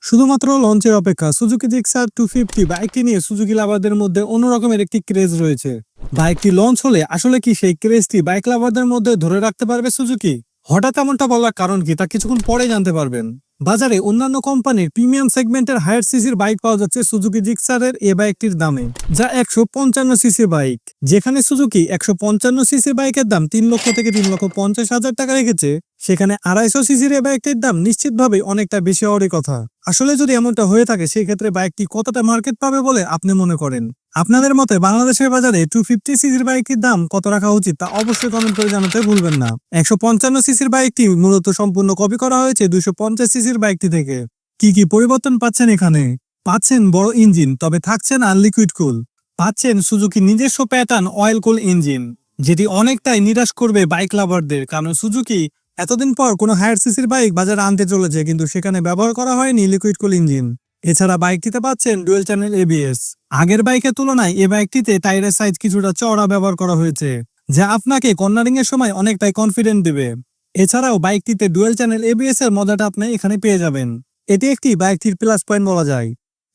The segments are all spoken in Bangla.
শুধুমাত্র লঞ্চের অপেক্ষা সুজুকি জিক্সার 250 বাইকটি নিয়ে সুজুকি লাভারদের মধ্যে অন্যরকমের একটি ক্রেজ রয়েছে। বাইকটি লঞ্চ হলে আসলে কি সেই ক্রেজটি বাইক লাভারদের মধ্যে ধরে রাখতে পারবে সুজুকি? হঠাৎ এমনটা বলার কারণ কি তা কিছুক্ষণ পরে জানতে পারবেন। বাজারে অন্যান্য কোম্পানির প্রিমিয়াম সেগমেন্টের হায়ার সিসির বাইক পাওয়া যাচ্ছে সুজুকি জিক্সারের এ বাইকটির দামে, যা 155 সিসি বাইক। যেখানে সুজুকি 155 সিসি বাইকের দাম 3 লক্ষ থেকে 3,50,000 টাকা রেখেছে, সেখানে 250 সিসির এই বাইকটির দাম নিশ্চিতভাবে অনেকটা বেশি হওয়ারই কথা। আসলে যদি এমনটা হয়ে থাকে সেই ক্ষেত্রে বাইকটি কতটা মার্কেট পাবে বলে আপনি মনে করেন? আপনাদের মতে বাংলাদেশের বাজারে 250 সিসির বাইকটির দাম কত রাখা উচিত তা অবশ্যই কমেন্ট করে জানাতে ভুলবেন না। 155 সিসির বাইকটি মূলত সম্পূর্ণ কপি করা হয়েছে 250 সিসির বাইকটি থেকে। কি কি পরিবর্তন পাচ্ছেন এখানে? পাচ্ছেন বড় ইঞ্জিন, তবে থাকছে না লিকুইড কুল। পাচ্ছেন সুজুকি নিজস্ব প্যাটার্ন অয়েল কুল ইঞ্জিন, যেটি অনেকটাই নিরাশ করবে বাইক লাভারদের, কারণ সুজুকি এতদিন পর কোনো হায়ার সিসির বাইক বাজারে আনতে চলেছে, কিন্তু সেখানে ব্যবহার করা হয়নি লিকুইড কুল ইঞ্জিন। এছাড়া বাইকটিতে পাচ্ছেন ডুয়েল চ্যানেল এবিএস। আগের বাইকের তুলনায় এ বাইকটিতে টায়ারের সাইজ কিছুটা চওড়া ব্যবহার করা হয়েছে, যা আপনাকে কর্নারিং এর সময় অনেকটাই কনফিডেন্ট দেবে। এছাড়াও বাইকটিতে ডুয়েল চ্যানেল এবিএস এর মজাটা আপনি এখানে পেয়ে যাবেন। এটি একটি বাইকটির প্লাস পয়েন্ট বলা যায়।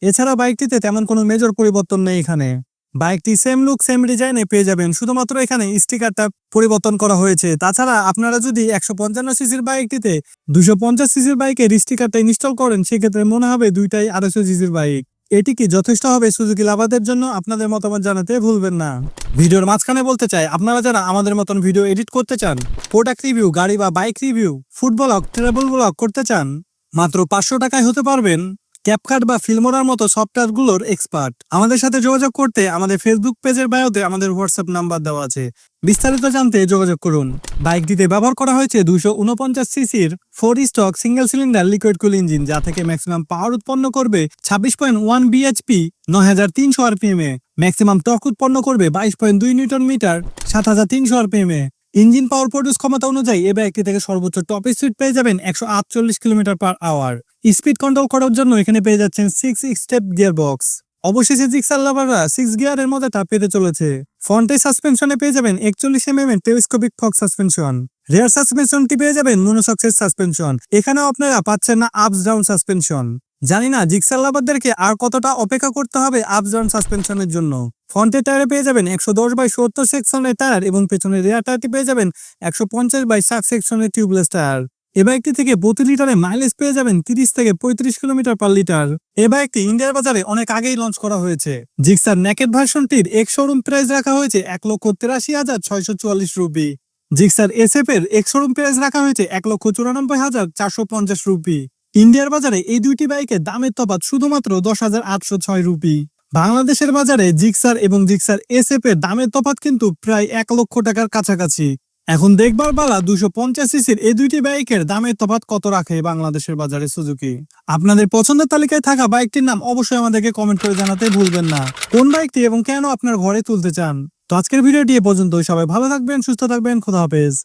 এছাড়া বাইকটিতে তেমন কোনো মেজর পরিবর্তন নেই এখানে। বাইকটি সেম লুক সেম ডিজাইনে পেয়ে যাবেন, শুধুমাত্র এখানে স্টিকারটা পরিবর্তন করা হয়েছে। তাছাড়া আপনারা যদি 155 সিসির বাইকটিতে 250 সিসির বাইকের স্টিকারটা ইনস্টল করেন, সেক্ষেত্রে মনে হবে দুইটাই 250 সিসির বাইক। এটি কি যথেষ্ট হবে সুজুকি লাভারদের জন্য? আপনাদের মতামত জানাতে ভুলবেন না। ভিডিওর মাঝখানে বলতে চাই, আপনারা যারা আমাদের মতন ভিডিও এডিট করতে চান, প্রোডাক্ট রিভিউ, গাড়ি বা bike review, food blog, travel blog করতে চান, মাত্র 500 টাকায় হতে পারবেন ক্যাপকাট বা ফিল্মোরার মতো সফটওয়্যারগুলোর এক্সপার্ট। আমাদের সাথে যোগাযোগ করতে আমাদের ফেসবুক পেজের বায়োতে আমাদের হোয়াটসঅ্যাপ নাম্বার দেওয়া আছে, বিস্তারিত জানতে যোগাযোগ করুন। বাইকটিতে ব্যবহার করা হয়েছে 249 সিসির 4 স্টক সিঙ্গেল সিলিন্ডার লিকুইড কুল ইঞ্জিন, যা থেকে ম্যাক্সিমাম পাওয়ার উৎপন্ন করবে 26.1 বিএইচপি 9300 আরপিএম এ। ম্যাক্সিমাম টর্ক উৎপন্ন করবে 22.2 নিউটন মিটার 7300 আরপিএম এ। ইঞ্জিন পাওয়ার প্রডিউস ক্ষমতা অনুযায়ী এই বাইকটি থেকে সর্বোচ্চ টপ স্পিড পেয়ে যাবেন 148 kilometre per hour. Speed control করার জন্য এখানে পেয়ে যাচ্ছেন 6 স্টেপ গিয়ার বক্স। অবশেষে জিক্সার লাভাররা 6 গিয়ারের মধ্যে পেতে চলেছে। ফ্রন্টে সাসপেনশনে পেয়ে যাবেন 41 mm এর টেলিস্কোপিক ফক সাসপেনশন। রিয়ার সাসপেনশনটি পেয়ে যাবেন মনোসক্সের সাসপেনশন। এখানেও আপনারা পাচ্ছেন না আপস ডাউন সাসপেনশন। জানি না জিক্সার লাভারদেরকে আর কতটা অপেক্ষা করতে হবে আপস ডাউন সাসপেনশনের জন্য। ফ্রন্টের টায়ারে পেয়ে যাবেন 110/70 সেকশনের টায়ার এবং পেছনের রিয়ার টায়ারটি পেয়ে যাবেন 150/60 সেকশনের টিউবলেস টায়ার। এ বাইকটি থেকে প্রতি লিটারে মাইলেজ পেয়ে যাবেন 30 থেকে 35 কিলোমিটার পার লিটার। এ বাইকটি ইন্ডিয়ার বাজারে অনেক আগেই লঞ্চ করা হয়েছে। জিক্সার নেকেড ভার্সনটির এক্স শোরুম প্রাইস রাখা হয়েছে 1,83,644 রুপি। জিক্সার এসএফ এর এক্স শোরুম প্রাইস রাখা হয়েছে 1,94,450 রুপি। ইন্ডিয়ার বাজারে এই দুইটি বাইকের দামের তফাৎ শুধুমাত্র 10,806 রুপি। বাংলাদেশের বাজারে জিক্সার এবং জিক্সার এসএফ এর দামের তফাৎ কিন্তু প্রায় 1 লক্ষ টাকার কাছাকাছি। এখন দেখবার পালা 250 সিসির এই দুইটি বাইকের দামের তফাৎ কত রাখে বাংলাদেশের বাজারে সুজুকি। আপনাদের পছন্দের তালিকায় থাকা বাইকটির নাম অবশ্যই আমাদেরকে কমেন্ট করে জানাতে ভুলবেন না। কোন বাইকটি এবং কেন আপনার ঘরে তুলতে চান। তো আজকের ভিডিওটি এ পর্যন্তই। সবাই ভালো থাকবেন, সুস্থ থাকবেন, খোদা হাফেজ।